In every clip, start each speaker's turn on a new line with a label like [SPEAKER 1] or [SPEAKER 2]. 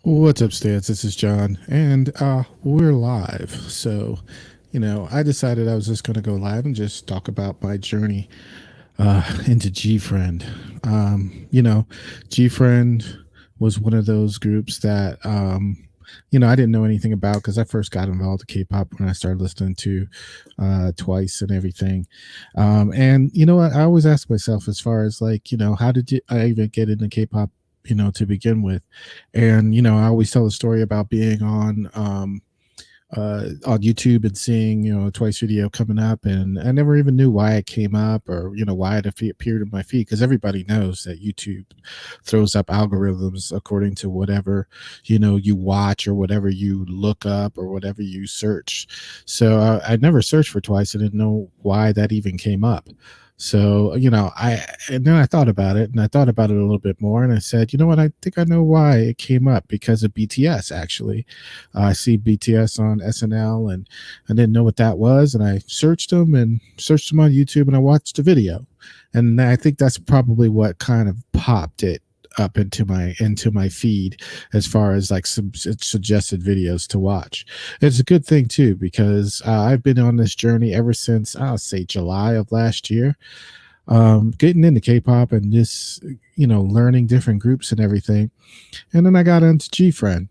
[SPEAKER 1] What's up, Stance? This is John, and we're live. So, I decided I was just going to go live and just talk about my journey into Gfriend. Gfriend was one of those groups that, I didn't know anything about because I first got involved in K-pop when I started listening to Twice and everything. And you know what? I always ask myself, as far as like, how did I even get into K-pop? To begin with, and I always tell the story about being on YouTube and seeing a Twice video coming up, and I never even knew why it came up or why it appeared in my feed, because everybody knows that YouTube throws up algorithms according to whatever you watch or whatever you look up or whatever you search. So I never searched for Twice. I didn't know why that even came up. So, and then I thought about it, and I thought about it a little bit more, and I said, you know what, I think I know why it came up, because of BTS, actually. I see BTS on SNL, and I didn't know what that was, and I searched them on YouTube, and I watched the video, and I think that's probably what kind of popped it up into my feed, as far as like some suggested videos to watch. It's a good thing too, because I've been on this journey ever since, I'll say, July of last year, getting into K-pop and just learning different groups and everything. And then I got into Gfriend.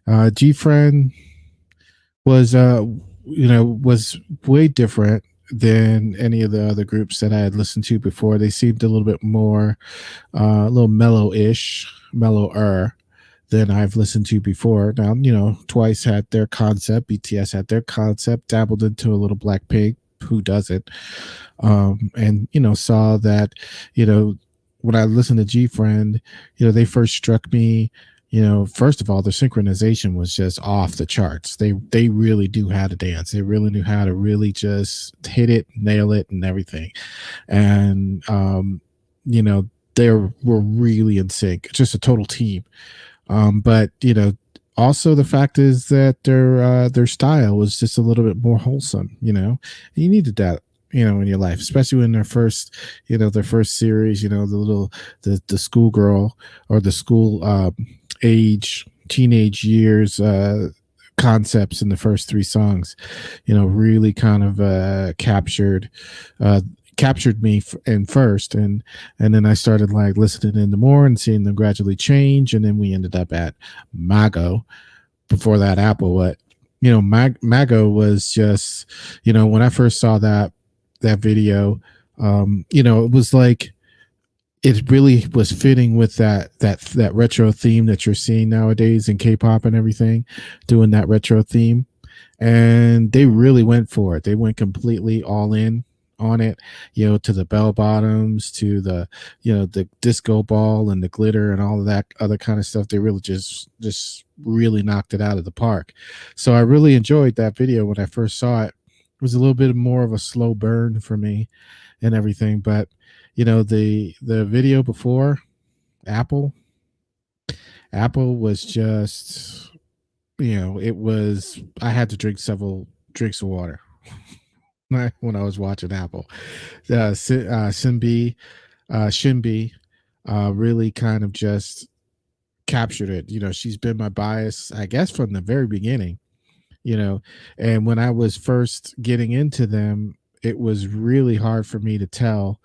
[SPEAKER 1] Gfriend was way different than any of the other groups that I had listened to before. They seemed a little bit more, a little mellower than I've listened to before. Now, Twice had their concept, BTS had their concept, dabbled into a little Blackpink. Who doesn't? And saw that, you know, when I listened to G Friend, they first struck me. First of all, the synchronization was just off the charts. They really do how to dance. They really knew how to really just hit it, nail it, and everything. And you know, they were really in sync. Just a total team. But also the fact is that their style was just a little bit more wholesome. You needed that. In your life, especially when their first series. The schoolgirl, or the school age, teenage years. Concepts in the first three songs, really kind of uh, captured me in first, and then I started like listening in the more and seeing them gradually change, and then we ended up at Mago. Before that, Apple. What Mago was just, when I first saw that video, it was like, it really was fitting with that retro theme that you're seeing nowadays in K-pop and everything, doing that retro theme. And they really went for it. They went completely all in on it, to the bell bottoms, to the disco ball and the glitter and all of that other kind of stuff. They really just really knocked it out of the park. So I really enjoyed that video when I first saw it. It was a little bit more of a slow burn for me and everything, but the video before Apple, Apple was just, it was, I had to drink several drinks of water when I was watching Apple. Shinbi really kind of just captured it. She's been my bias, I guess, from the very beginning. you know and when I was first getting into them, it was really hard for me to tell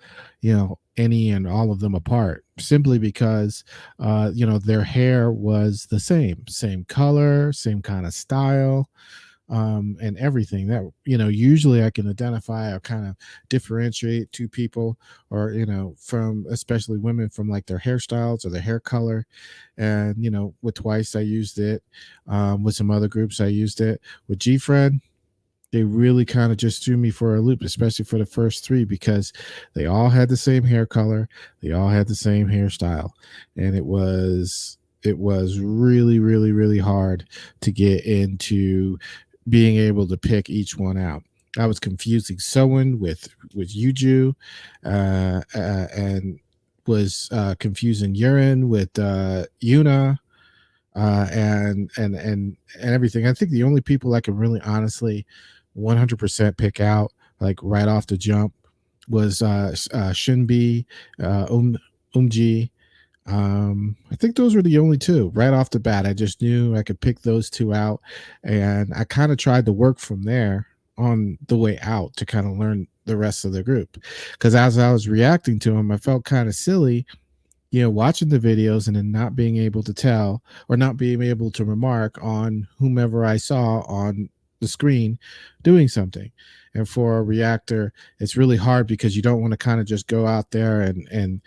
[SPEAKER 1] any and all of them apart, simply because their hair was the same color, same kind of style, and everything that usually I can identify or kind of differentiate two people, or from, especially women, from like their hairstyles or their hair color. And with Twice I used it, with some other groups I used it. With Gfriend, they really kind of just threw me for a loop, especially for the first three, because they all had the same hair color, they all had the same hairstyle, and it was really, really, really hard to get into being able to pick each one out. I was confusing Soen with Yuju, and was confusing Urine with Yuna, and everything. I think the only people I can really honestly 100% pick out, like right off the jump, was Shinbi, Umji, I think those were the only two right off the bat. I just knew I could pick those two out, and I kind of tried to work from there on the way out to kind of learn the rest of the group. Because as I was reacting to them, I felt kind of silly, watching the videos and then not being able to tell or not being able to remark on whomever I saw on the screen doing something. And for a reactor, it's really hard because you don't want to kind of just go out there and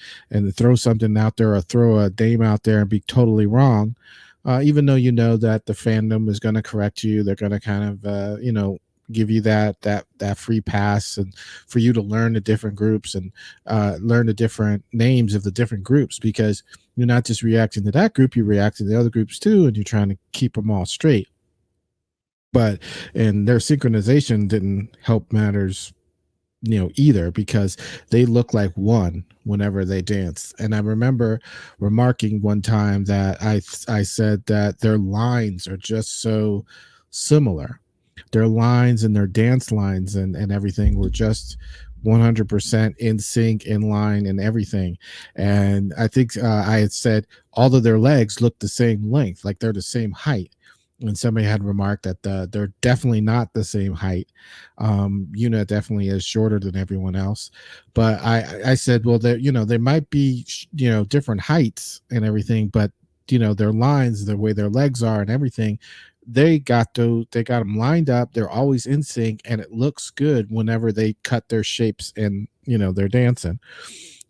[SPEAKER 1] throw something out there or throw a dame out there and be totally wrong. Even though you know that the fandom is going to correct you, they're going to kind of give you that free pass and for you to learn the different groups and learn the different names of the different groups, because you're not just reacting to that group, you react to the other groups too, and you're trying to keep them all straight. But and their synchronization didn't help matters, either, because they look like one whenever they dance. And I remember remarking one time that I said that their lines are just so similar. Their lines and their dance lines and everything were just 100% in sync, in line, and everything. And I think I had said all of their legs look the same length, like they're the same height. And somebody had remarked that they're definitely not the same height. Yuna definitely is shorter than everyone else, but I said, well, they might be different heights and everything, but their lines, the way their legs are, and everything, they got them lined up. They're always in sync, and it looks good whenever they cut their shapes and they're dancing.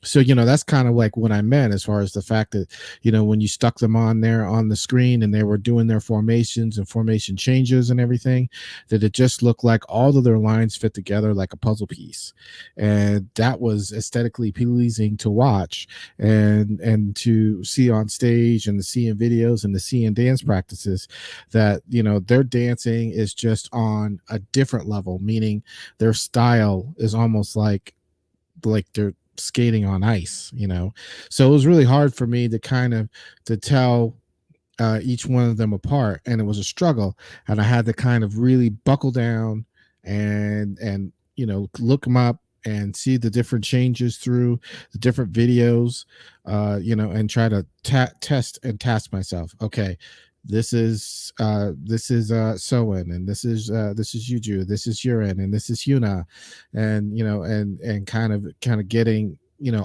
[SPEAKER 1] So that's kind of like what I meant, as far as the fact that when you stuck them on there on the screen and they were doing their formations and formation changes and everything, that it just looked like all of their lines fit together like a puzzle piece. And that was aesthetically pleasing to watch and to see on stage and to see in videos and to see in dance practices, that their dancing is just on a different level, meaning their style is almost like they're skating on ice. So it was really hard for me to kind of to tell each one of them apart, and it was a struggle, and I had to kind of really buckle down and look them up and see the different changes through the different videos, and try to test and task myself. Okay, this is Soen, and this is Yuju, this is Yurin, and this is Yuna, and and kind of getting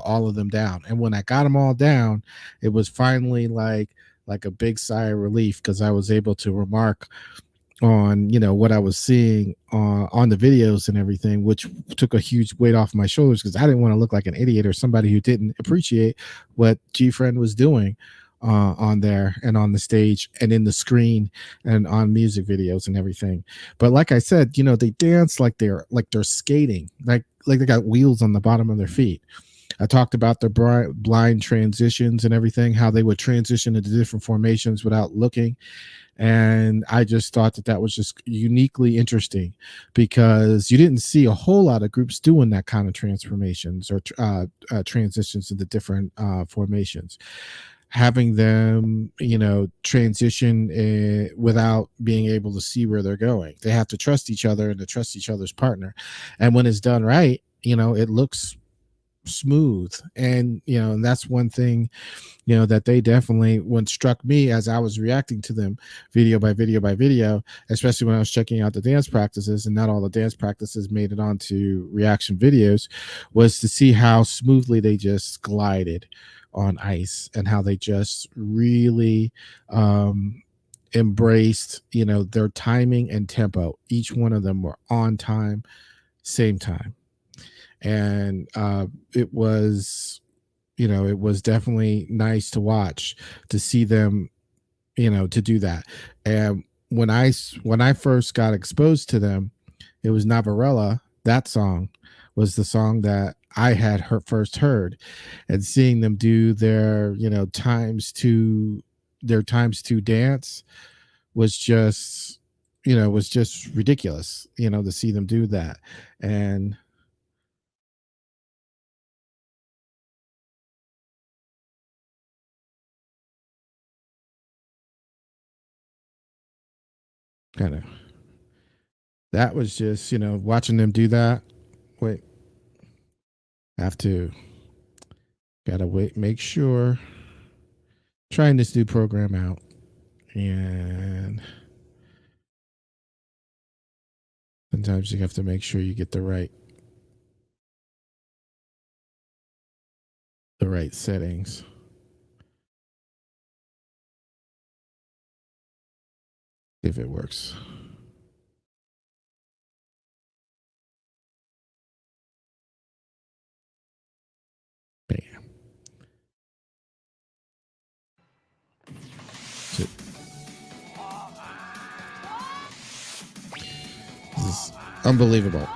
[SPEAKER 1] all of them down. And when I got them all down, it was finally like a big sigh of relief, because I was able to remark on what I was seeing on the videos and everything, which took a huge weight off my shoulders, because I didn't want to look like an idiot or somebody who didn't appreciate what Gfriend was doing on there and on the stage and in the screen and on music videos and everything. But like I said, they dance like they're skating, like they got wheels on the bottom of their feet. I talked about their blind transitions and everything, how they would transition into different formations without looking. And I just thought that was just uniquely interesting, because you didn't see a whole lot of groups doing that kind of transformations or transitions into different formations, having them transition without being able to see where they're going. They have to trust each other and to trust each other's partner, and when it's done right, it looks smooth. And and that's one thing that they definitely, what struck me as I was reacting to them video by video by video, especially when I was checking out the dance practices, and not all the dance practices made it onto reaction videos, was to see how smoothly they just glided on ice, and how they just really embraced their timing and tempo. Each one of them were on time, same time. And it was definitely nice to watch, to see them to do that. And when I first got exposed to them, it was Navarella. That song was the song that I had first heard, and seeing them do their times two dance was just ridiculous, to see them do that. And kind of, that was just watching them do that. Wait, have to, gotta wait, make sure. trying this new program out, and sometimes you have to make sure you get the right settings if it works. Bam. So this is unbelievable.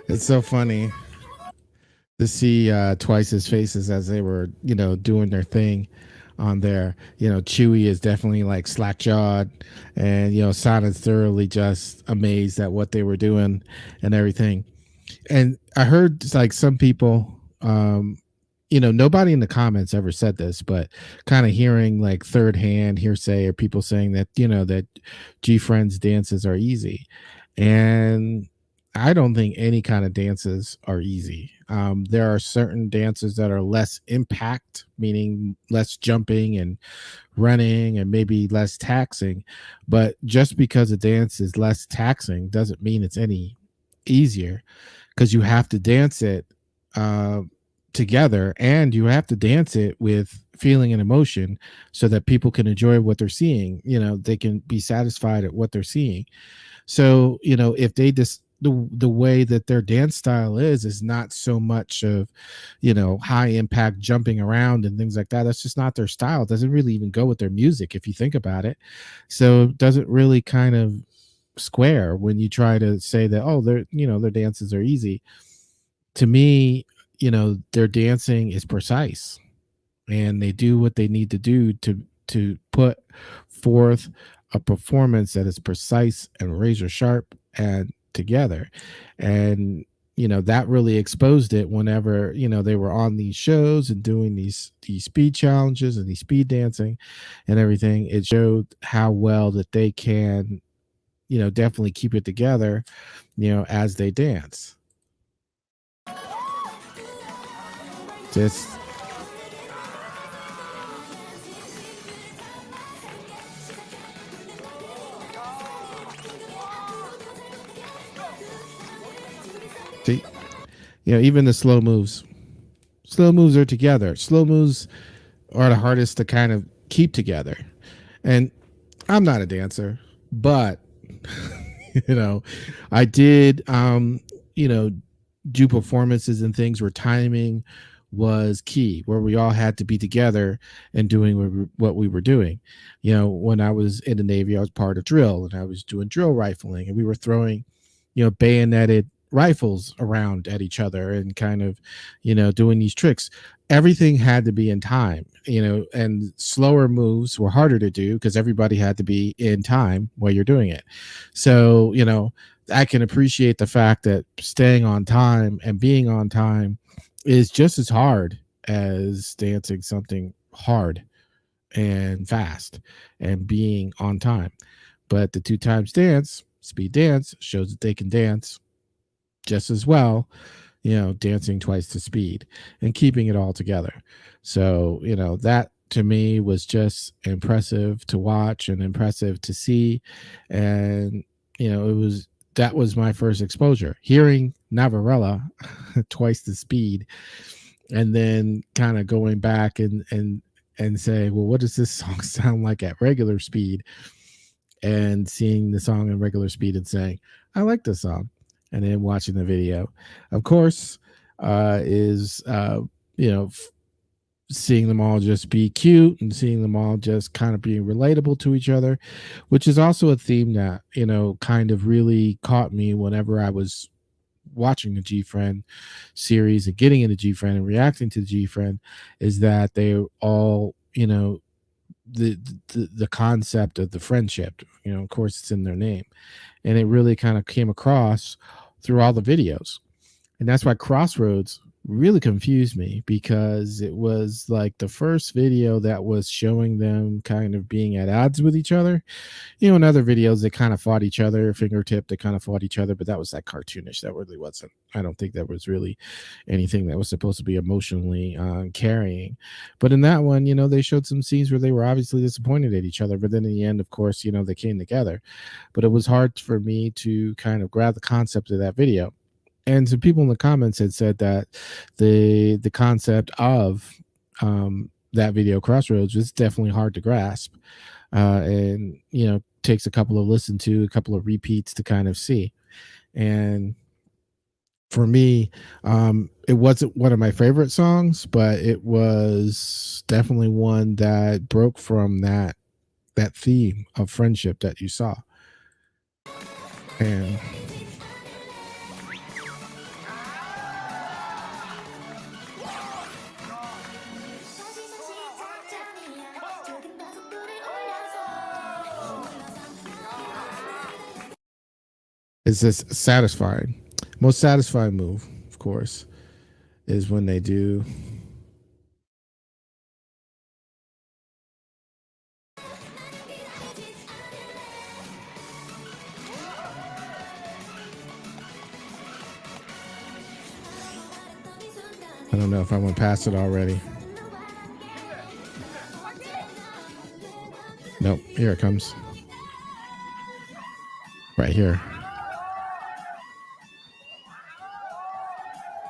[SPEAKER 1] It's so funny to see Twice's faces as they were, doing their thing on there. Chewy is definitely like slack jawed, and sounded thoroughly just amazed at what they were doing and everything. And I heard like some people, nobody in the comments ever said this, but kind of hearing like third hand hearsay or people saying that, that Gfriend's dances are easy. And I don't think any kind of dances are easy. There are certain dances that are less impact, meaning less jumping and running and maybe less taxing. But just because a dance is less taxing doesn't mean it's any easier, because you have to dance it uh, together, and you have to dance it with feeling and emotion so that people can enjoy what they're seeing. They can be satisfied at what they're seeing. So if they just the way that their dance style is not so much of high impact jumping around and things like that. That's just not their style. It doesn't really even go with their music if you think about it. So it doesn't really kind of square when you try to say that, oh, their dances are easy. To me, their dancing is precise, and they do what they need to do to put forth a performance that is precise and razor sharp and together. And that really exposed it whenever they were on these shows and doing these speed challenges and these speed dancing and everything. It showed how well that they can definitely keep it together as they dance. Just see, even the slow moves are together. Slow moves are the hardest to kind of keep together. And I'm not a dancer, but you know, I did do performances and things where timing was key, where we all had to be together and doing what we were doing. When I was in the Navy, I was part of drill, and I was doing drill rifling, and we were throwing bayoneted rifles around at each other and kind of doing these tricks. Everything had to be in time, and slower moves were harder to do because everybody had to be in time while you're doing it. So I can appreciate the fact that staying on time and being on time is just as hard as dancing something hard and fast and being on time. But the two times dance, speed dance, shows that they can dance just as well, dancing twice the speed and keeping it all together. So, that to me was just impressive to watch and impressive to see. And, that was my first exposure. Hearing Navarella twice the speed, and then kind of going back and say, well, what does this song sound like at regular speed? And seeing the song in regular speed and saying, I like this song. And then watching the video, of course, is, seeing them all just be cute and seeing them all just kind of being relatable to each other, which is also a theme that, kind of really caught me whenever I was watching the Gfriend series and getting into Gfriend and reacting to Gfriend, is that they all, the concept of the friendship, of course it's in their name, and it really kind of came across through all the videos. And that's why Crossroads really confused me because it was like the first video that was showing them kind of being at odds with each other. In other videos, they kind of fought each other, fingertip, they kind of fought each other, but that was like cartoonish. That really wasn't, I don't think that was really anything that was supposed to be emotionally carrying. But in that one, they showed some scenes where they were obviously disappointed at each other. But then in the end, of course, they came together. But it was hard for me to kind of grab the concept of that video. And some people in the comments had said that the concept of that video Crossroads was definitely hard to grasp, and takes a couple of listen to, a couple of repeats to kind of see. And for me, it wasn't one of my favorite songs, but it was definitely one that broke from that theme of friendship that you saw. And it's just satisfying. Most satisfying move, of course, is when they do. I don't know if I went past it already. Nope, here it comes. Right here.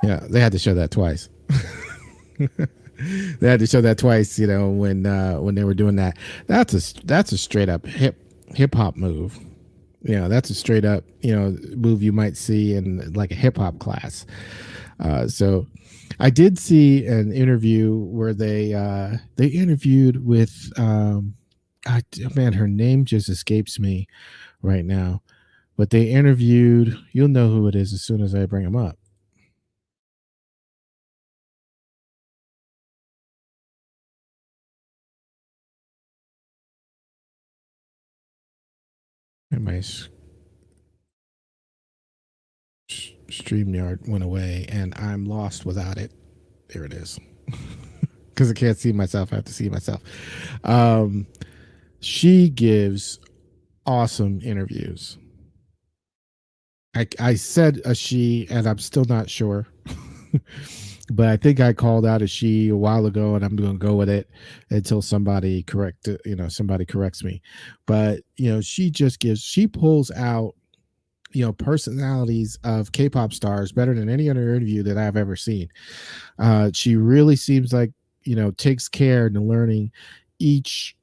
[SPEAKER 1] Yeah, they had to show that twice. They had to show that twice, when they were doing that. That's a straight up hip hop move. That's a straight up, move you might see in like a hip hop class. So I did see an interview where they interviewed with man, her name just escapes me right now, but they interviewed. You'll know who it is as soon as I bring him up. And my StreamYard went away, and I'm lost without it. There it is. Because I can't see myself, I have to see myself. Um, she gives awesome interviews. I said a she, and I'm still not sure. But I think I called out a she a while ago, and I'm going to go with it until somebody corrects me. But she pulls out personalities of K-pop stars better than any other interview that I've ever seen. She really seems like takes care in learning each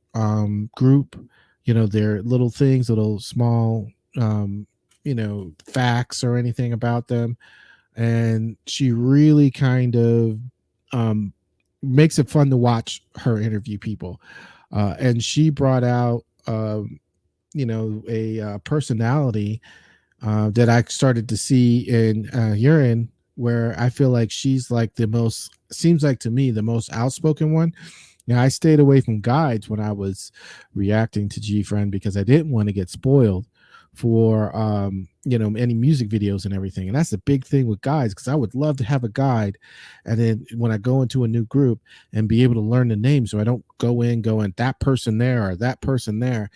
[SPEAKER 1] group, their little things, little small facts or anything about them. And she really kind of um, makes it fun to watch her interview people. And she brought out a personality that I started to see in urine, where I feel like she's like seems like to me the most outspoken one. Now, I stayed away from guides when I was reacting to Gfriend because I didn't want to get spoiled for any music videos and everything. And that's the big thing with guides, because I would love to have a guide, and then when I go into a new group and be able to learn the name, so I don't go in going that person there or that person there,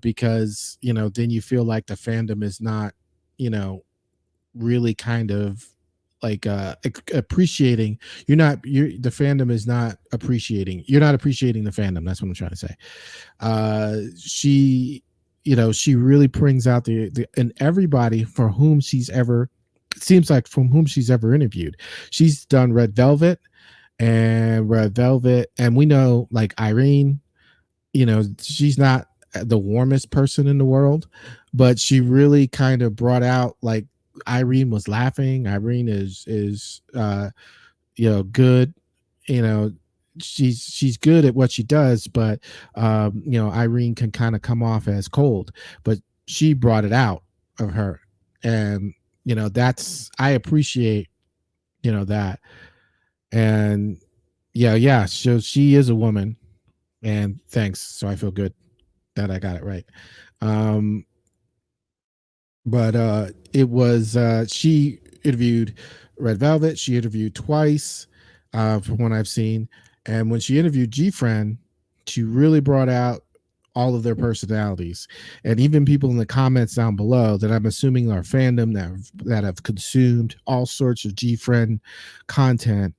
[SPEAKER 1] because then you feel like the fandom is not you know really kind of like appreciating. The fandom is not appreciating, you're not appreciating the fandom. That's what I'm trying to say. She really brings out the and everybody for whom she's ever, it seems like, from whom she's ever interviewed. She's done Red Velvet, and we know like Irene, she's not the warmest person in the world, but she really kind of brought out like Irene was laughing. Irene is good. You know, she's good at what she does, but Irene can kind of come off as cold, but she brought it out of her. And that's, I appreciate that. And yeah, so she is a woman, and thanks. So I feel good that I got it right. But it was she interviewed Red Velvet, she interviewed twice, from what I've seen. And when she interviewed Gfriend, she really brought out all of their personalities, and even people in the comments down below that I'm assuming are fandom that have consumed all sorts of Gfriend content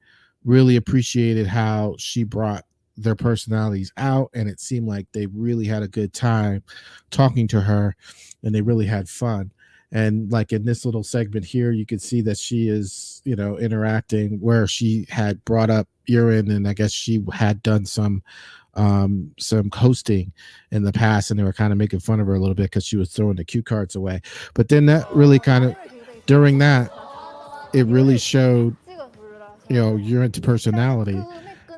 [SPEAKER 1] really appreciated how she brought their personalities out, and it seemed like they really had a good time talking to her, and they really had fun. And like in this little segment here, you can see that she is, interacting where she had brought up urine, and I guess she had done some hosting in the past, and they were kind of making fun of her a little bit because she was throwing the cue cards away. But then that really kind of, during that, it really showed, your into personality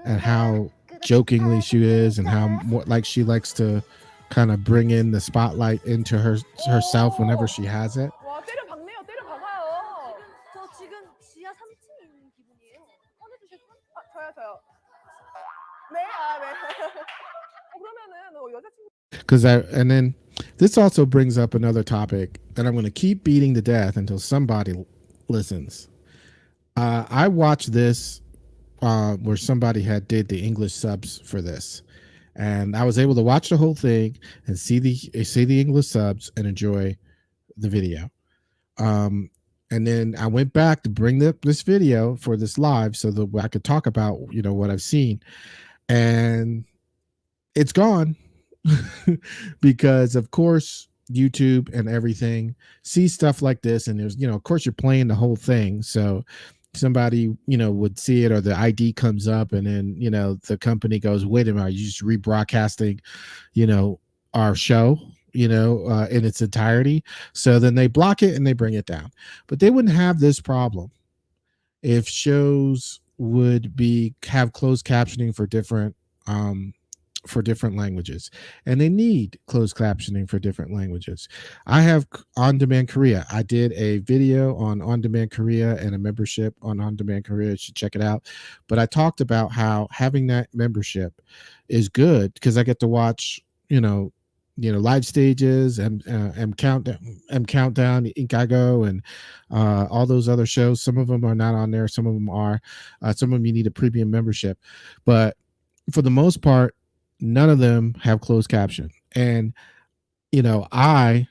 [SPEAKER 1] and how jokingly she is, and how more like she likes to kind of bring in the spotlight into herself whenever she has it.
[SPEAKER 2] 와, 때려 박네요. 때려 박아요. 저 지금 지하 3층에 있는 기분이에요. 꺼내주실 분? 아, 저요. 네, 아, 네. 그러면은 여자친구.
[SPEAKER 1] Because and then this also brings up another topic that I'm going to keep beating to death until somebody listens. I watched this where somebody had did the English subs for this, and I was able to watch the whole thing and see the English subs and enjoy the video. And then I went back to bring this video for this live so that I could talk about what I've seen, and it's gone. Because of course YouTube and everything see stuff like this, and there's of course you're playing the whole thing, so somebody would see it, or the ID comes up, and then the company goes, wait a minute, are you just rebroadcasting our show in its entirety? So then they block it and they bring it down. But they wouldn't have this problem if shows would have closed captioning for different languages, and they need closed captioning for different languages. I have On Demand Korea. I did a video on Demand Korea and a membership on Demand Korea. You should check it out. But I talked about how having that membership is good because I get to watch, live stages and Countdown, Inkago, and all those other shows. Some of them are not on there. Some of them are. Some of them you need a premium membership, but for the most part, none of them have closed caption. And I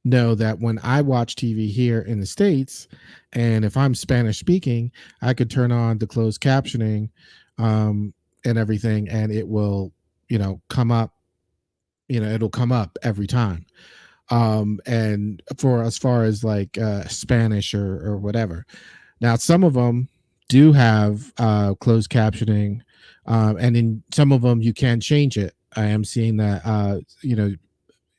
[SPEAKER 1] know that when I watch TV here in the States, and if I'm Spanish speaking, I could turn on the closed captioning and everything, and it will come up. It'll come up every time. And for as far as like Spanish or whatever. Now some of them do have closed captioning, and in some of them you can change it. I am seeing that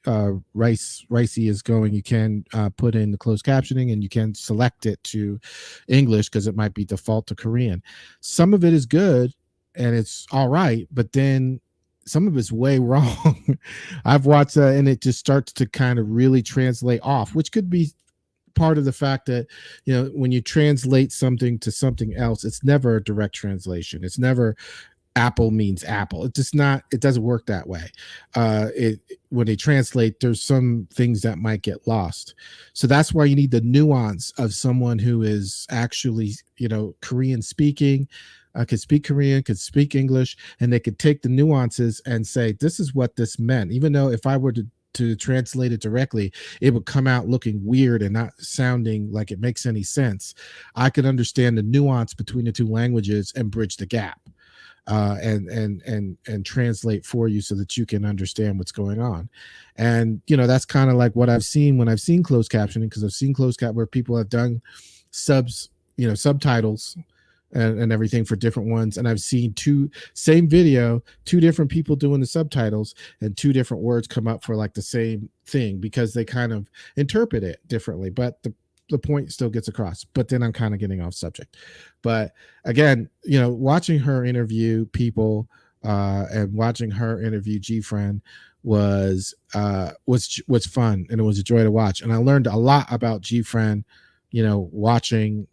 [SPEAKER 1] Ricey is going, you can put in the closed captioning, and you can select it to English because it might be default to Korean. Some of it is good and it's all right, but then some of it's way wrong. I've watched and it just starts to kind of really translate off, which could be part of the fact that when you translate something to something else, it's never a direct translation. It's never apple means apple. It's just not, it doesn't work that way. When they translate, there's some things that might get lost. So that's why you need the nuance of someone who is actually Korean speaking, could speak Korean, could speak English, and they could take the nuances and say, this is what this meant. Even though if I were to translate it directly, it would come out looking weird and not sounding like it makes any sense. I could understand the nuance between the two languages and bridge the gap, and translate for you so that you can understand what's going on. And that's kind of like what I've seen when I've seen closed captioning, because I've seen closed cap where people have done subtitles and everything for different ones, and I've seen same video, two different people doing the subtitles, and two different words come up for like the same thing because they kind of interpret it differently, but the point still gets across. But then I'm kind of getting off subject. But again, watching her interview people and watching her interview Gfriend was fun, and it was a joy to watch. And I learned a lot about Gfriend, watching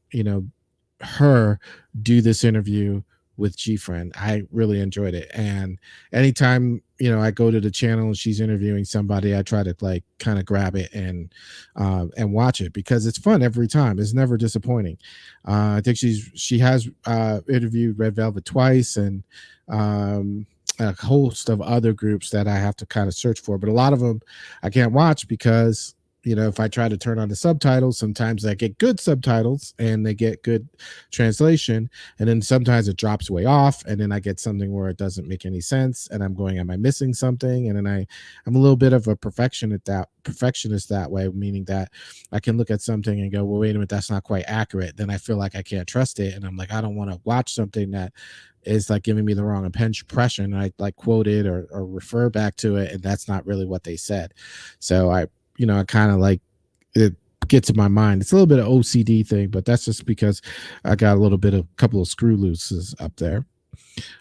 [SPEAKER 1] her do this interview with Gfriend. I really enjoyed it. And anytime, I go to the channel and she's interviewing somebody, I try to like kind of grab it and watch it because it's fun every time. It's never disappointing. I think she has interviewed Red Velvet twice and a host of other groups that I have to kind of search for, but a lot of them I can't watch because if I try to turn on the subtitles, sometimes I get good subtitles and they get good translation, and then sometimes it drops way off, and then I get something where it doesn't make any sense, and I'm going, am I missing something? And then I'm a little bit of a perfectionist that way, meaning that I can look at something and go, well, wait a minute, that's not quite accurate. Then I feel like I can't trust it, and I'm like, I don't want to watch something that is like giving me the wrong impression. I like quote it or refer back to it, and that's not really what they said. So I kind of like it gets in my mind. It's a little bit of OCD thing, but that's just because I got a little bit of a couple of screw looses up there.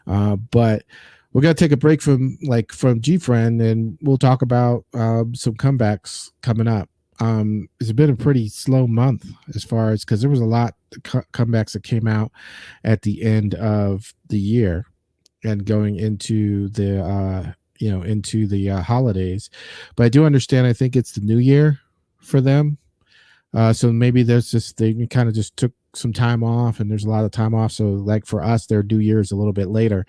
[SPEAKER 1] But we're gonna take a break from Gfriend, and we'll talk about some comebacks coming up. It's been a pretty slow month as far as because there was a lot of comebacks that came out at the end of the year and going into the holidays. But I do understand, I think it's the new year for them, so maybe there's just they kind of just took some time off, and there's a lot of time off. So like for us, their new year is a little bit later,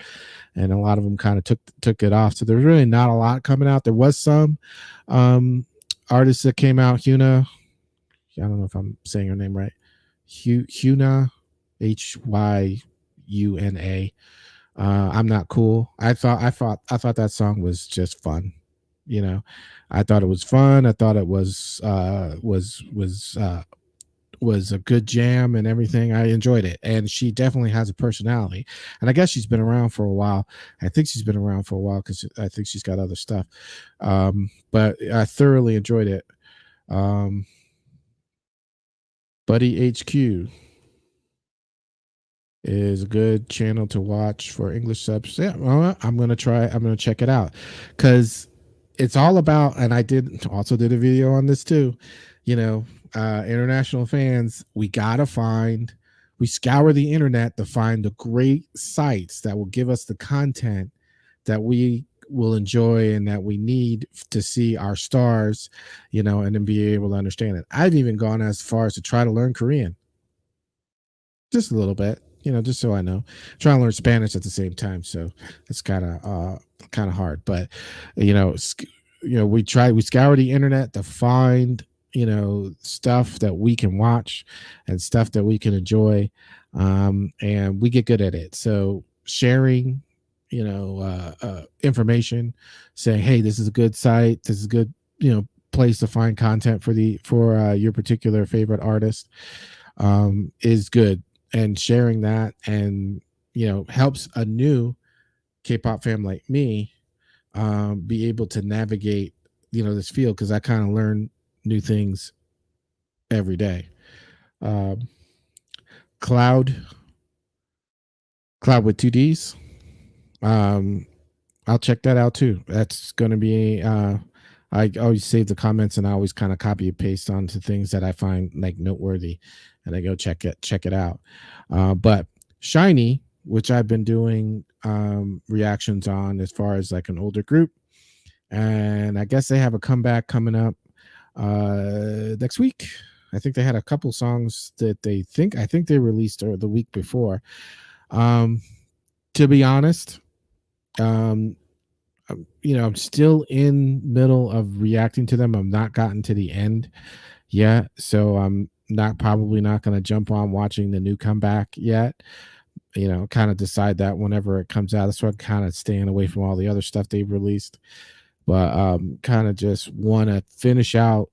[SPEAKER 1] and a lot of them kind of took it off. So there's really not a lot coming out. There was some artists that came out. Huna, I don't know if I'm saying her name right. Huna, Hyuna. I'm not cool. I thought that song was just fun. You know, I thought it was fun. I thought it was a good jam and everything. I enjoyed it, and she definitely has a personality. And I guess she's been around for a while. I think she's been around for a while because I think she's got other stuff. But I thoroughly enjoyed it. Um, Buddy HQ is a good channel to watch for English subs. Yeah, well, I'm gonna try. I'm gonna check it out because it's all about. And I did a video on this too. You know, international fans, we scour the internet to find the great sites that will give us the content that we will enjoy and that we need to see our stars, and then be able to understand it. I've even gone as far as to try to learn Korean just a little bit, just so I know. Trying to learn Spanish at the same time, so it's kind of hard. But we scour the internet to find stuff that we can watch and stuff that we can enjoy, and we get good at it. So sharing, information, saying, hey, this is a good site, this is a good place to find content for your particular favorite artist, is good, and sharing that and helps a new K-pop fan like me be able to navigate this field, because I kind of learn new things every day. um, cloud cloud with two D's. um, I'll check that out too. That's going to be I always save the comments, and I always kind of copy and paste onto things that I find like noteworthy, and I go check it out. But Shiny, which I've been doing reactions on as far as like an older group, and I guess they have a comeback coming up next week. I think they had a couple songs that I think they released the week before. Um, to be honest, um, I'm still in middle of reacting to them. I'm not gotten to the end yet, so I'm probably not going to jump on watching the new comeback yet. Kind of decide that whenever it comes out. That's why I'm kind of staying away from all the other stuff they've released. But kind of just want to finish out,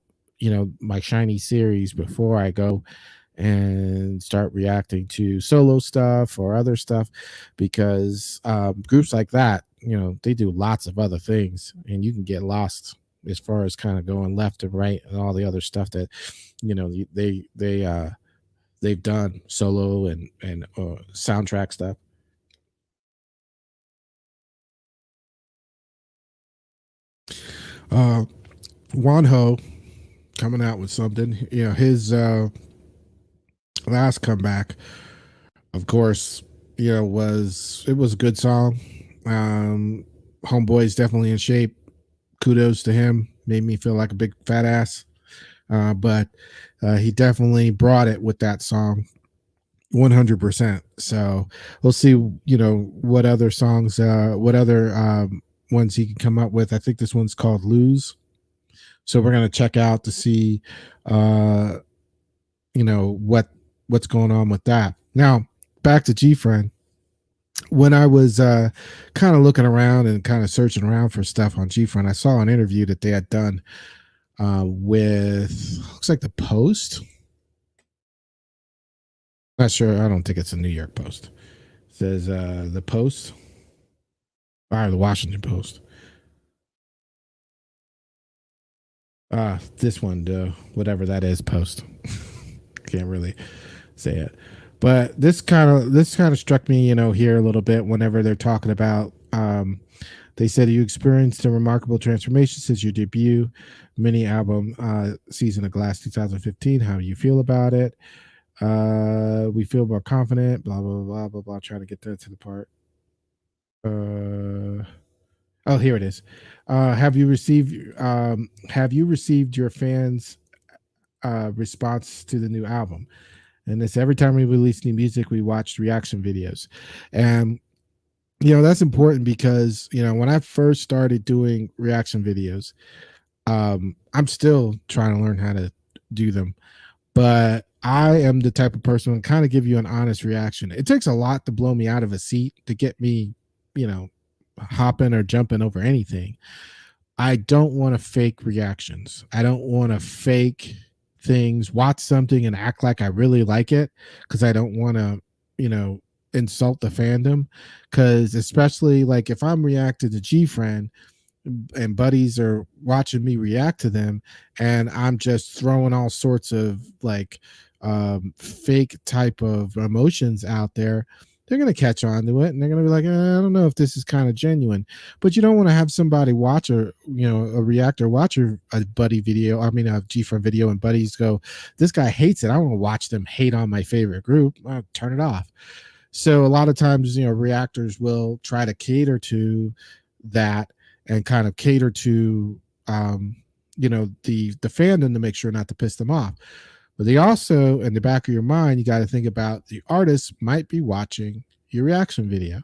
[SPEAKER 1] my Shiny series before I go and start reacting to solo stuff or other stuff, because groups like that, they do lots of other things, and you can get lost as far as kind of going left and right and all the other stuff that they've done solo and soundtrack stuff. uh Wanho coming out with something. His last comeback, of course, was it was a good song. Um, Homeboy's definitely in shape. Kudos to him. Made me feel like a big fat ass. But he definitely brought it with that song 100%. So we'll see, what other songs, what other ones he can come up with. I think this one's called Lose. So we're going to check out to see, uh, what's going on with that. Now, back to Gfriend. When I was kind of looking around and kind of searching around for stuff on Gfriend, I saw an interview that they had done with, looks like the Post. Not sure. I don't think it's a New York Post. It says the Post or the Washington Post. This one, whatever that is, Post. Can't really say it, but this kind of struck me, here a little bit. Whenever they're talking about, they said you experienced a remarkable transformation since your debut mini album, Season of Glass 2015. How do you feel about it? We feel more confident. Blah blah blah blah blah. Trying to get to the part. Uh, oh, here it is. Have you received your fans' response to the new album? And this every time we release new music, we watch reaction videos, and that's important because when I first started doing reaction videos, I'm still trying to learn how to do them, but I am the type of person to kind of give you an honest reaction. It takes a lot to blow me out of a seat to get me, you know, hopping or jumping over anything. I don't want to fake reactions. I don't want to fake things, watch something and act like I really like it because I don't want to, you know, insult the fandom. Because especially like if I'm reacting to Gfriend and buddies are watching me react to them and I'm just throwing all sorts of like fake type of emotions out there, they're going to catch on to it and they're going to be like, I don't know if this is kind of genuine. But you don't want to have somebody watch or, a reactor watch a buddy video, I mean a Gfriend video, and buddies go, this guy hates it, I want to watch them hate on my favorite group. I'll turn it off. So a lot of times, reactors will try to cater to that and kind of cater to the fandom to make sure not to piss them off. But they also, in the back of your mind, you got to think about the artist might be watching your reaction video.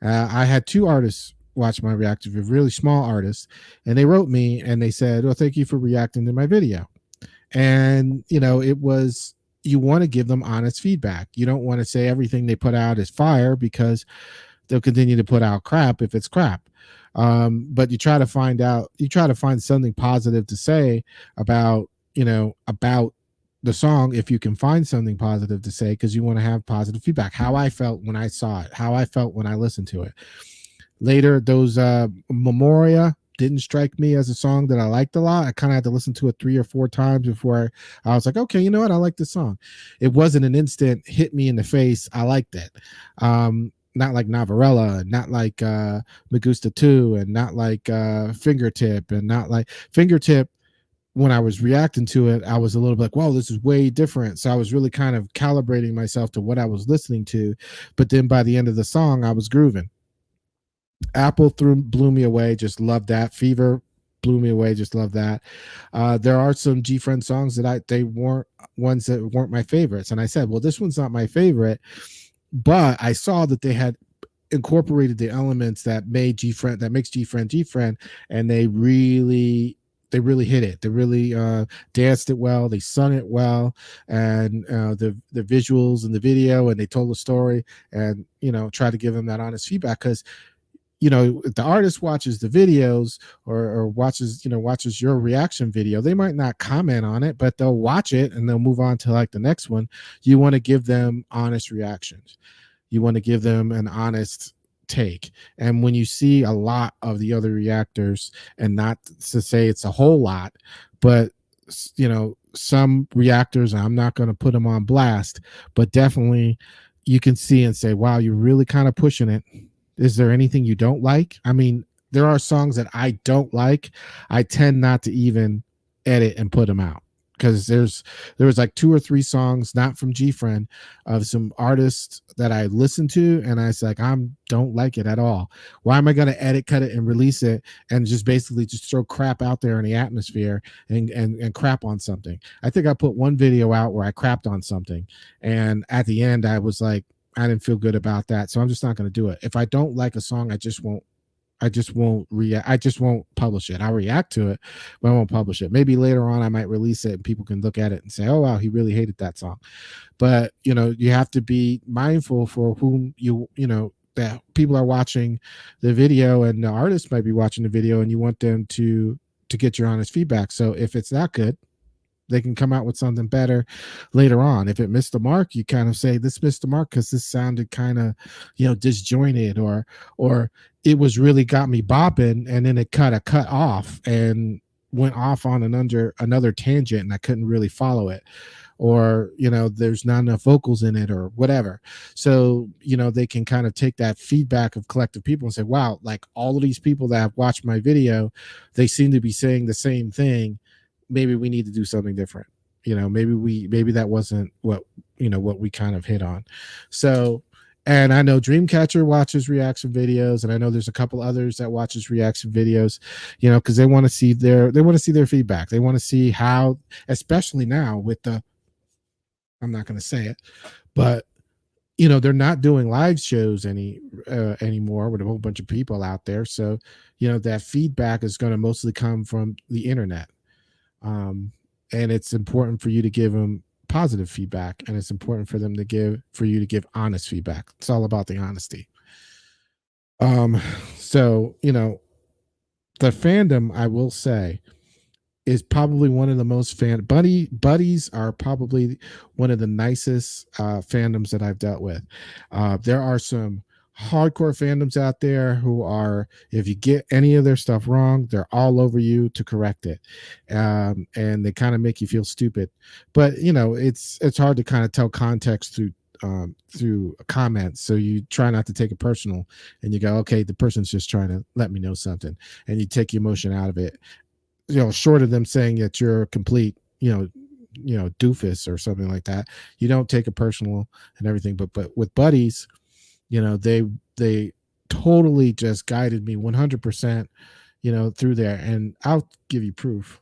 [SPEAKER 1] I had two artists watch my reaction video, really small artists, and they wrote me and they said, well, thank you for reacting to my video. And it was, you want to give them honest feedback. You don't want to say everything they put out is fire because they'll continue to put out crap if it's crap. But you try to find something positive to say about about the song, if you can find something positive to say, because you want to have positive feedback. How I felt when I saw it, how I felt when I listened to it. Later, those Memoria didn't strike me as a song that I liked a lot. I kind of had to listen to it 3 or 4 times before I was like, okay, you know what? I like this song. It wasn't an instant hit me in the face. I liked it. Not like Navarella, not like Magusta 2, and not like Fingertip, and not like Fingertip. When I was reacting to it, I was a little bit like, wow, this is way different. So I was really kind of calibrating myself to what I was listening to. But then by the end of the song, I was grooving. Apple blew me away. Just love that. Fever blew me away. Just love that. There are some Gfriend songs that they weren't ones that weren't my favorites, and I said, well, this one's not my favorite, but I saw that they had incorporated the elements that makes Gfriend, and they really hit it. They really danced it well. They sung it well, and the visuals and the video, and they told the story, and try to give them that honest feedback. Because if the artist watches the videos or watches your reaction video, they might not comment on it, but they'll watch it and they'll move on to like the next one. You want to give them honest reactions. You want to give them an honest take. And when you see a lot of the other reactors, and not to say it's a whole lot, but some reactors, I'm not going to put them on blast, but definitely you can see and say, wow, you're really kind of pushing it. Is there anything you don't like? I mean, there are songs that I don't like. I tend not to even edit and put them out. because there was like two or three songs not from Gfriend of some artists that I listened to, and I was like, I don't like it at all. Why am I going to edit, cut it, and release it, and just basically just throw crap out there in the atmosphere and crap on something? I think I put one video out where I crapped on something, and at the end I was like, I didn't feel good about that, so I'm just not going to do it. If I don't like a song, I just won't react. I just won't publish it. I'll react to it, but I won't publish it. Maybe later on I might release it and people can look at it and say, "Oh wow, he really hated that song." But you have to be mindful for whom that people are watching the video, and the artist might be watching the video, and you want them to get your honest feedback. So if it's not good, they can come out with something better later on. If it missed the mark, you kind of say this missed the mark because this sounded kind of, disjointed, or it was really got me bopping, and then it cut off and went off on another tangent, and I couldn't really follow it, or there's not enough vocals in it or whatever. So they can kind of take that feedback of collective people and say, wow, like all of these people that have watched my video, they seem to be saying the same thing. Maybe we need to do something different. Maybe that wasn't what we kind of hit on. So, and I know Dreamcatcher watches reaction videos, and I know there's a couple others that watches reaction videos, because they want to see their feedback. They want to see how, especially now with the, I'm not going to say it, but they're not doing live shows anymore with a whole bunch of people out there. So, that feedback is going to mostly come from the internet. And it's important for you to give them positive feedback, and it's important for you to give honest feedback. It's all about the honesty. So the fandom, I will say, is probably one of the most buddies are probably one of the nicest fandoms that I've dealt with. There are some hardcore fandoms out there who are, if you get any of their stuff wrong, they're all over you to correct it, and they kind of make you feel stupid. But it's hard to kind of tell context through comments, so you try not to take it personal, and you go, okay, the person's just trying to let me know something, and you take the emotion out of it. Short of them saying that you're a complete doofus or something like that, you don't take it personal and everything. But with buddies, they totally just guided me 100%, through there. And I'll give you proof.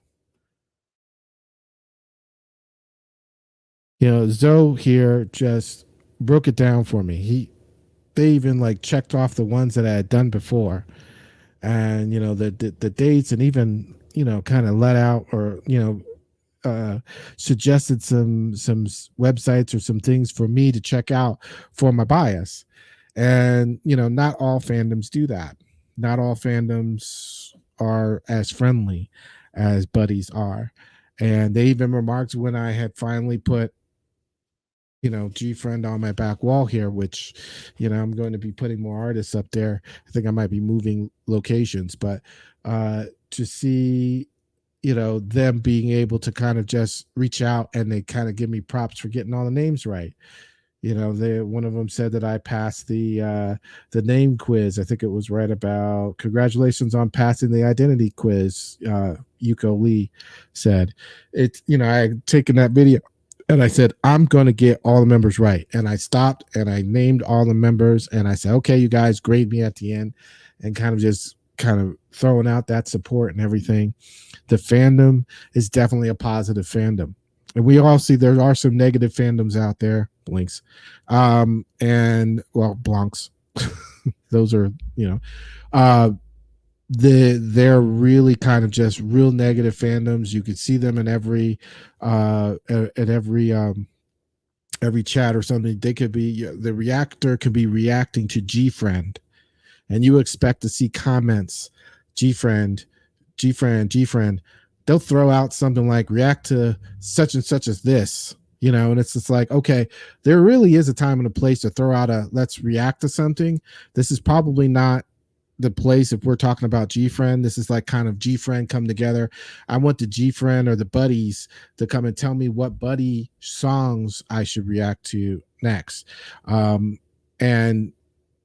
[SPEAKER 1] Zoe here just broke it down for me. They even like checked off the ones that I had done before, and the dates, and even kind of let out, or suggested some websites or some things for me to check out for my bias. And not all fandoms do that. Not all fandoms are as friendly as buddies are. And they even remarked when I had finally put Gfriend on my back wall here, which I'm going to be putting more artists up there. I think I might be moving locations, but to see them being able to kind of just reach out, and they kind of give me props for getting all the names right. One of them said that I passed the name quiz. I think it was right about, congratulations on passing the identity quiz. Yuko Lee said it. I had taken that video, and I said, I'm going to get all the members right. And I stopped and I named all the members, and I said, okay, you guys grade me at the end, and kind of throwing out that support and everything. The fandom is definitely a positive fandom. And we all see there are some negative fandoms out there, blinks, and well, blancs. Those are, they're really kind of just real negative fandoms. You could see them in every every chat or something. They could be, the reactor could be reacting to Gfriend, and you expect to see comments, Gfriend, they'll throw out something like react to such and such as this, and it's just like, okay, there really is a time and a place to throw out a let's react to something. This is probably not the place if we're talking about Gfriend. This is like kind of Gfriend come together. I want the Gfriend or the buddies to come and tell me what buddy songs I should react to next. And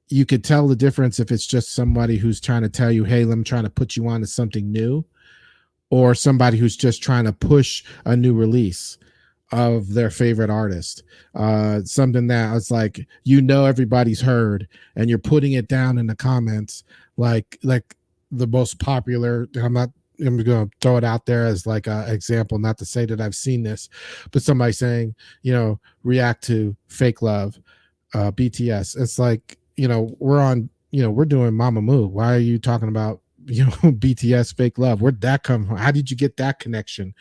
[SPEAKER 1] you could tell the difference if it's just somebody who's trying to tell you, hey, I'm trying to put you on to something new, or somebody who's just trying to push a new release of their favorite artist. Something that it's like, everybody's heard, and you're putting it down in the comments, like the most popular. I'm going to throw it out there as like an example, not to say that I've seen this, but somebody saying, react to Fake Love, BTS. It's like, we're doing Mamamoo. Why are you talking about, BTS Fake Love? Where'd that come from? How did you get that connection,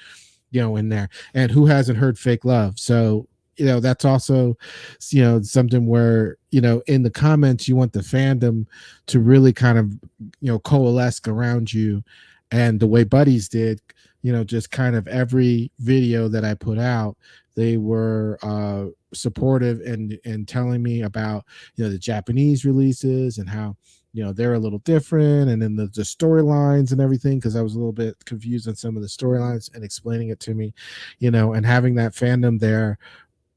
[SPEAKER 1] in there? And who hasn't heard Fake Love? So, that's also, something where, in the comments, you want the fandom to really kind of, coalesce around you. And the way Buddies did, just kind of every video that I put out, they were supportive and telling me about, the Japanese releases and how, they're a little different, and then the storylines and everything, because I was a little bit confused on some of the storylines, and explaining it to me, and having that fandom there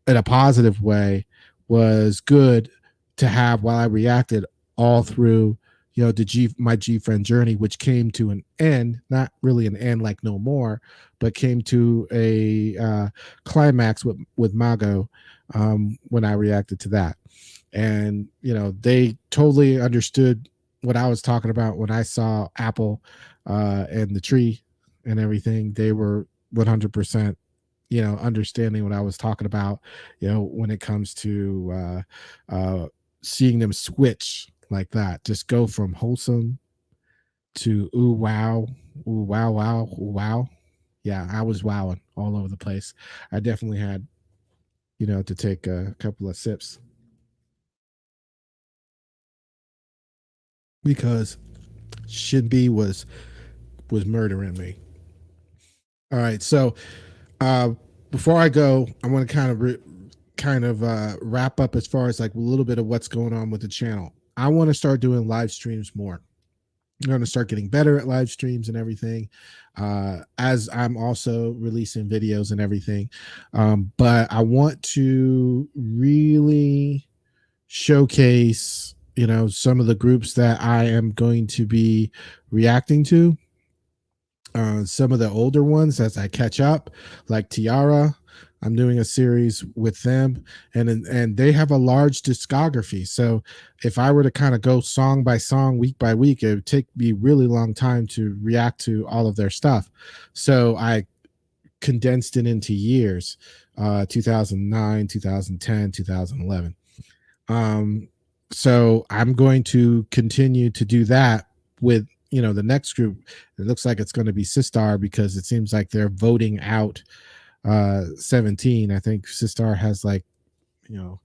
[SPEAKER 1] in a positive way was good to have while I reacted all through, my Gfriend journey, which came to an end, not really an end like No More, but came to a climax with Mago, when I reacted to that. And they totally understood what I was talking about when I saw Apple and the tree and everything. They were 100%, understanding what I was talking about, when it comes to seeing them switch like that, just go from wholesome to ooh wow wow ooh, wow. Yeah, I was wowing all over the place. I definitely had, to take a couple of sips because Shinbi was murdering me. All right, so uh before I go, I want to kind of wrap up as far as like a little bit of what's going on with the channel. I want to start doing live streams more. I'm going to start getting better at live streams and everything, as I'm also releasing videos and everything. But I want to really showcase, some of the groups that I am going to be reacting to. Some of the older ones as I catch up, like Tiara. I'm doing a series with them, and they have a large discography. So if I were to kind of go song by song, week by week, it would take me a really long time to react to all of their stuff. So I condensed it into years, 2009, 2010, 2011. Um, so I'm going to continue to do that with, the next group. It looks like it's going to be Sistar, because it seems like they're voting out 17. I think Sistar has like, you know,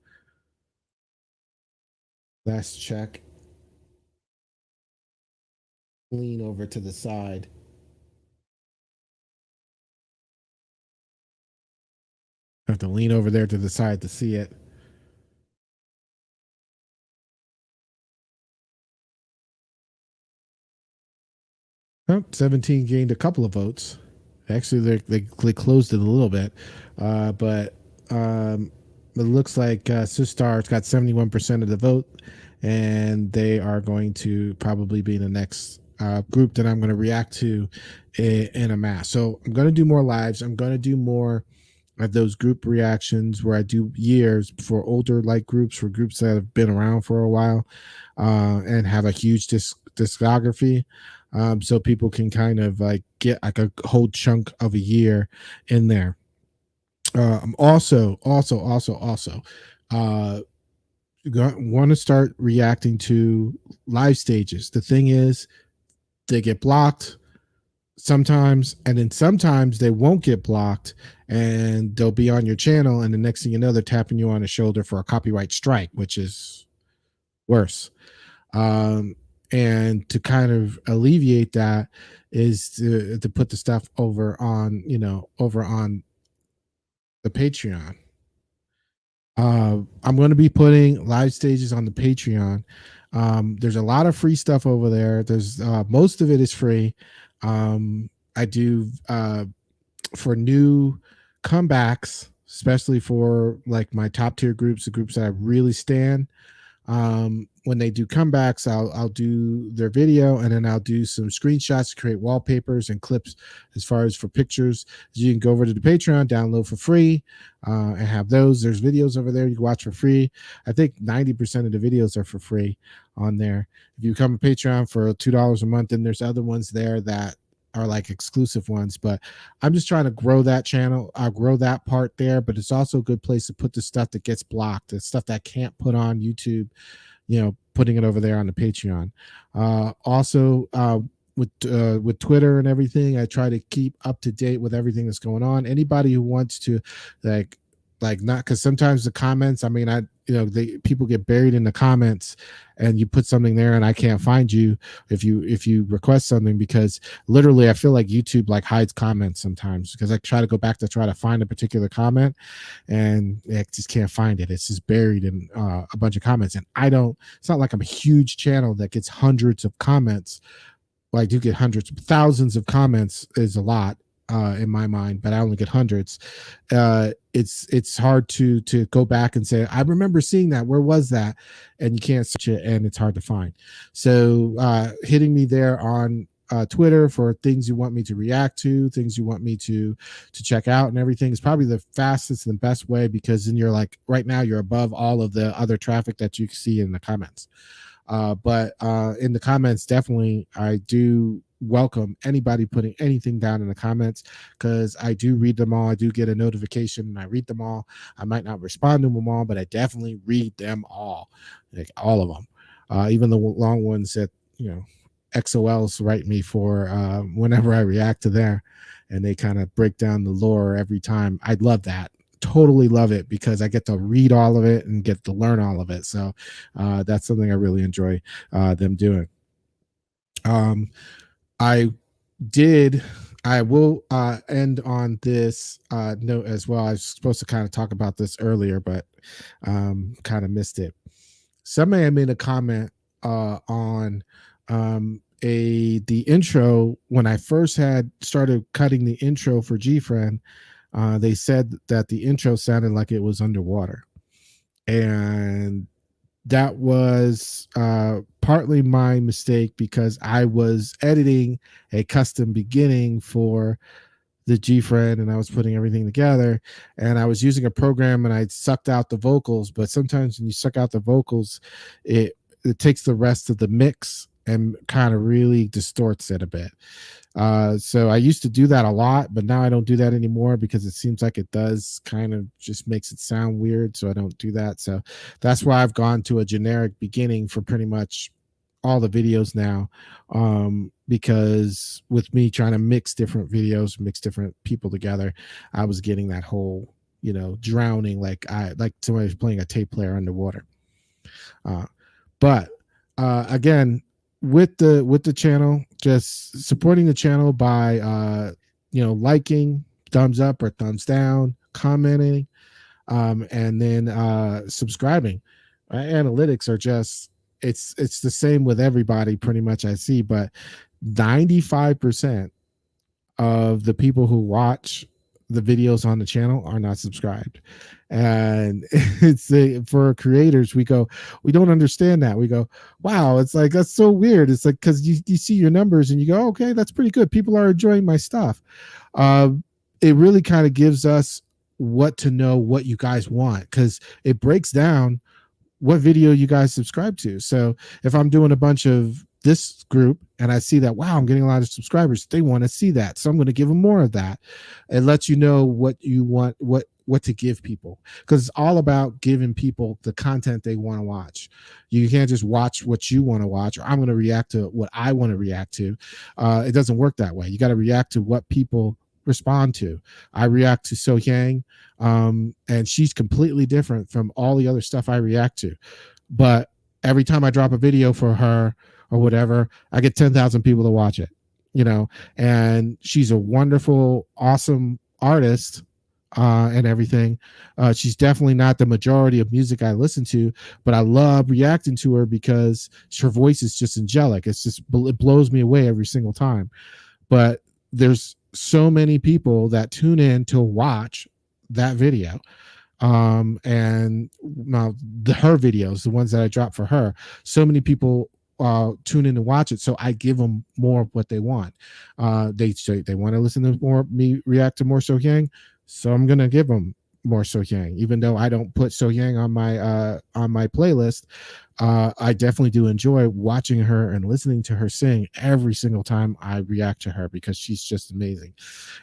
[SPEAKER 1] last check, lean over to the side. I have to lean over there to the side to see it. Oh, 17 gained a couple of votes. Actually, they closed it a little bit, but it looks like Sistar's got 71% of the vote, and they are going to probably be the next group that I'm going to react to in a mass. So I'm going to do more lives. I'm going to do more of those group reactions where I do years for older like groups, for groups that have been around for a while, and have a huge discography. So people can kind of like get like a whole chunk of a year in there. I'm also uh, want to start reacting to live stages. The thing is, they get blocked sometimes, and then sometimes they won't get blocked, and they'll be on your channel, and the next thing you know, they're tapping you on the shoulder for a copyright strike, which is worse. Um, and to kind of alleviate that is to put the stuff over on the Patreon. I'm going to be putting live stages on the Patreon. There's a lot of free stuff over there. There's most of it is free. I do for new comebacks, especially for like my top tier groups, the groups that I really stand. when they do comebacks, I'll do their video, and then I'll do some screenshots to create wallpapers and clips as far as for pictures. You can go over to the Patreon, download for free, and have those. There's videos over there you can watch for free. I think 90% of the videos are for free on there. If you become a Patreon for $2 a month, then there's other ones there that are like exclusive ones. But I'm just trying to grow that channel. I'll grow that part there, but it's also a good place to put the stuff that gets blocked, the stuff that I can't put on YouTube, putting it over there on the Patreon. Also, with Twitter and everything, I try to keep up to date with everything that's going on. Anybody who wants to, like not, because sometimes the comments, I mean, people get buried in the comments, and you put something there and I can't find you if you request something, because literally I feel like YouTube like hides comments sometimes, because I try to go back to try to find a particular comment, and I just can't find it. It's just buried in a bunch of comments, and it's not like I'm a huge channel that gets hundreds of comments. Well, I do get hundreds, thousands of comments is a lot in my mind, but I only get hundreds. It's hard to go back and say, I remember seeing that. Where was that? And you can't search it, and it's hard to find. So hitting me there on Twitter for things you want me to react to, things you want me to check out, and everything is probably the fastest and best way, because then you're like, right now you're above all of the other traffic that you see in the comments. But in the comments, definitely, I do welcome anybody putting anything down in the comments, because I do read them all. I do get a notification and I read them all. I might not respond to them all, but I definitely read them all, like all of them, even the long ones that XOLs write me for whenever I react to there, and they kind of break down the lore every time. I love that. Totally love it, because I get to read all of it and get to learn all of it. So that's something I really enjoy them doing. I will end on this note as well. I was supposed to kind of talk about this earlier, but kind of missed it. Somebody had made a comment on the intro when I first had started cutting the intro for Gfriend. They said that the intro sounded like it was underwater, and that was partly my mistake, because I was editing a custom beginning for the Gfriend, and I was putting everything together, and I was using a program, and I sucked out the vocals. But sometimes when you suck out the vocals, it takes the rest of the mix and kind of really distorts it a bit. So I used to do that a lot, but now I don't do that anymore, because it seems like it does kind of just makes it sound weird. So I don't do that. So that's why I've gone to a generic beginning for pretty much all the videos now, because with me trying to mix different videos, mix different people together, I was getting that whole drowning, like somebody was playing a tape player underwater. But again, with the channel, just supporting the channel by liking, thumbs up or thumbs down, commenting, and then subscribing. Analytics are just it's the same with everybody pretty much, I see, but 95% of the people who watch the videos on the channel are not subscribed. And for creators, we don't understand that. We go, wow, it's like, that's so weird. It's like, because you see your numbers and you go, okay, that's pretty good, people are enjoying my stuff. It really kind of gives us what to know, what you guys want, because it breaks down what video you guys subscribe to. So if I'm doing a bunch of this group and I see that, wow, I'm getting a lot of subscribers, they want to see that, so I'm going to give them more of that. It lets you know what you want, what to give people, because it's all about giving people the content they want to watch. You can't just watch what you want to watch, or I'm going to react to what I want to react to. It doesn't work that way. You got to react to what people respond to. I react to So Yang, and she's completely different from all the other stuff I react to. But every time I drop a video for her or whatever, I get 10,000 people to watch it, and she's a wonderful, awesome artist, and everything. She's definitely not the majority of music I listen to, but I love reacting to her because her voice is just angelic. It blows me away every single time. But there's so many people that tune in to watch that video. And now her videos, the ones that I drop for her, so many people tune in to watch it, so I give them more of what they want. They say they want to listen to more me react to more So Yang, so I'm gonna give them more So Yang, even though I don't put So Yang on my playlist. I definitely do enjoy watching her and listening to her sing every single time I react to her, because she's just amazing.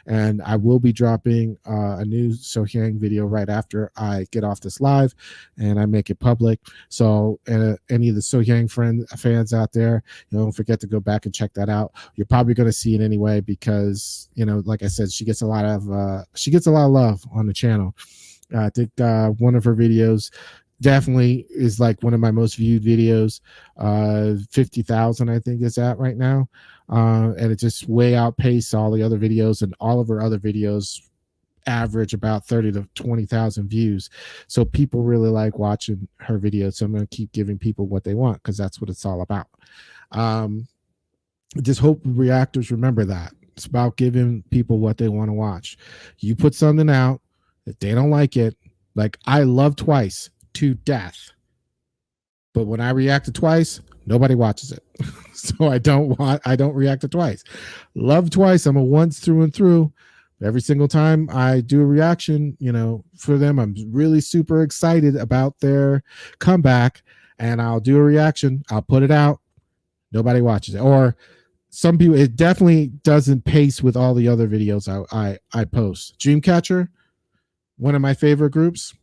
[SPEAKER 1] And I will be dropping a new Sohyang video right after I get off this live and I make it public. So any of the Sohyang fans out there, don't forget to go back and check that out. You're probably going to see it anyway, because like I said, she gets a lot of love on the channel. I think one of her videos definitely is like one of my most viewed videos. 50,000 I think is at right now. And it just way outpaced all the other videos, and all of her other videos average about 30 to 20,000 views. So people really like watching her videos. So I'm going to keep giving people what they want, because that's what it's all about. Just hope reactors remember that. It's about giving people what they want to watch. You put something out, if they don't like it, like I love Twice to death, but when I react to Twice, nobody watches it. So I don't react to Twice. Love Twice. I'm a once through and through. Every single time I do a reaction, for them, I'm really super excited about their comeback, and I'll do a reaction. I'll put it out. Nobody watches it. Or some people, it definitely doesn't pace with all the other videos I post. Dreamcatcher, one of my favorite groups,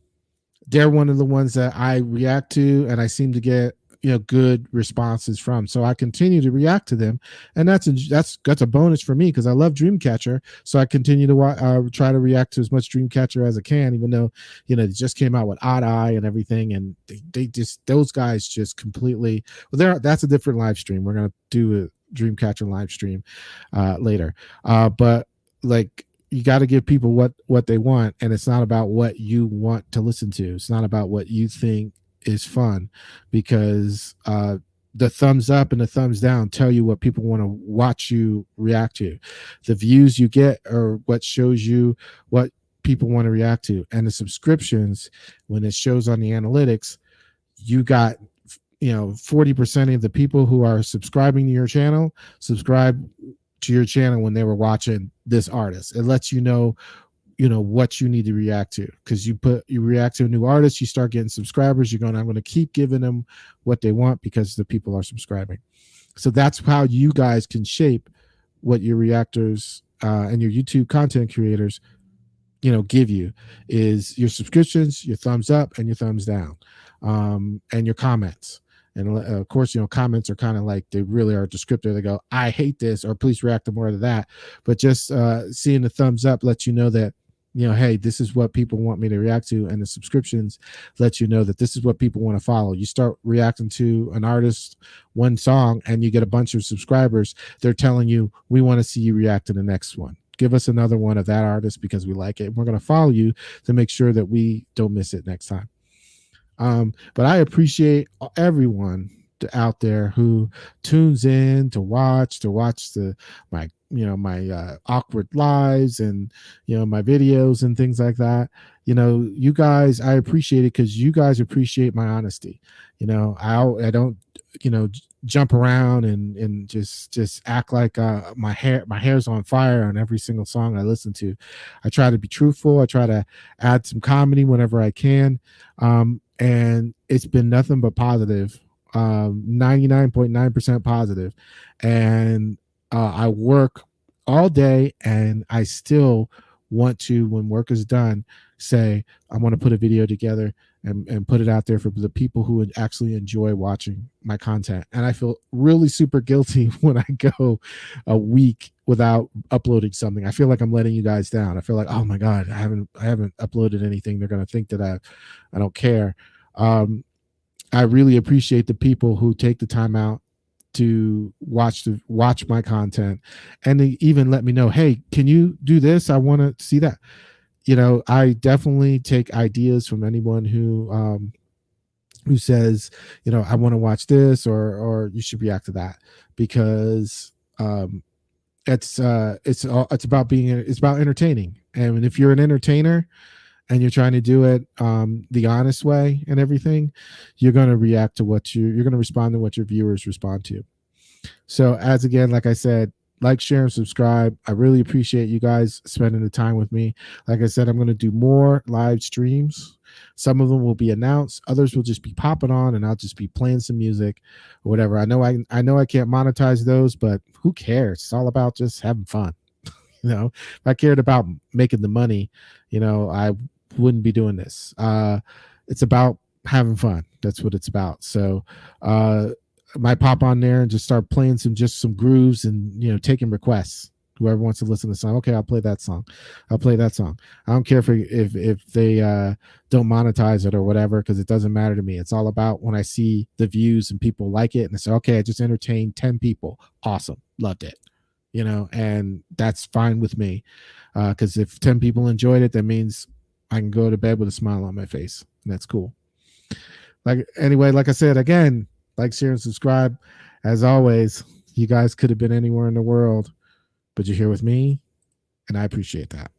[SPEAKER 1] they're one of the ones that I react to, and I seem to get good responses from. So I continue to react to them, and that's a bonus for me, because I love Dreamcatcher. So I continue to try to react to as much Dreamcatcher as I can, even though it just came out with Odd Eye and everything, and they just, those guys just completely. Well, that's a different live stream. We're gonna do a Dreamcatcher live stream later, but like, you got to give people what they want, and it's not about what you want to listen to. It's not about what you think is fun, because the thumbs up and the thumbs down tell you what people want to watch you react to. The views you get are what shows you what people want to react to, and the subscriptions, when it shows on the analytics, you got 40% of the people who are subscribing to your channel subscribe to your channel when they were watching this artist. It lets you know what you need to react to, because you react to a new artist, you start getting subscribers. I'm going to keep giving them what they want, because the people are subscribing. So that's how you guys can shape what your reactors and your YouTube content creators give you, is your subscriptions, your thumbs up, and your thumbs down, and your comments. And of course, comments are kind of like, they really are descriptive. They go, I hate this, or please react to more to that. But just seeing the thumbs up lets you know that, hey, this is what people want me to react to. And the subscriptions let you know that this is what people want to follow. You start reacting to an artist, one song, and you get a bunch of subscribers. They're telling you, we want to see you react to the next one. Give us another one of that artist, because we like it. We're going to follow you to make sure that we don't miss it next time. But I appreciate everyone out there who tunes in to watch my awkward lives, and my videos and things like that. You guys, I appreciate it, because you guys appreciate my honesty. I don't jump around and just act like my hair's on fire on every single song I listen to. I try to be truthful. I try to add some comedy whenever I can, and it's been nothing but positive, 99.9% positive. And I work all day, and I still want to, when work is done, say I want to put a video together and put it out there for the people who would actually enjoy watching my content. And I feel really super guilty when I go a week without uploading something. I feel like I'm letting you guys down. I feel like, oh my God, I haven't uploaded anything. They're going to think that I don't care. I really appreciate the people who take the time out to watch my content, and they even let me know, hey, can you do this? I want to see that. I definitely take ideas from anyone who says, I want to watch this, or you should react to that, because it's about entertaining. And if you're an entertainer, and you're trying to do it the honest way and everything, you're going to react to what you're going to respond to what your viewers respond to. So, as again, like I said, like, share, and subscribe. I really appreciate you guys spending the time with me. Like I said, I'm going to do more live streams. Some of them will be announced. Others will just be popping on, and I'll just be playing some music or whatever. I know I can't monetize those, but who cares? It's all about just having fun. If I cared about making the money, I wouldn't be doing this. It's about having fun. That's what it's about. So might pop on there and just start playing some grooves and taking requests. Whoever wants to listen to the song, okay, I'll play that song. I'll play that song. I don't care if they don't monetize it or whatever, because it doesn't matter to me. It's all about when I see the views and people like it, and I say, okay, I just entertained 10 people. Awesome, loved it. And that's fine with me, because if 10 people enjoyed it, that means I can go to bed with a smile on my face, and that's cool. Anyway, like I said, again, like, share, and subscribe. As always, you guys could have been anywhere in the world, but you're here with me, and I appreciate that.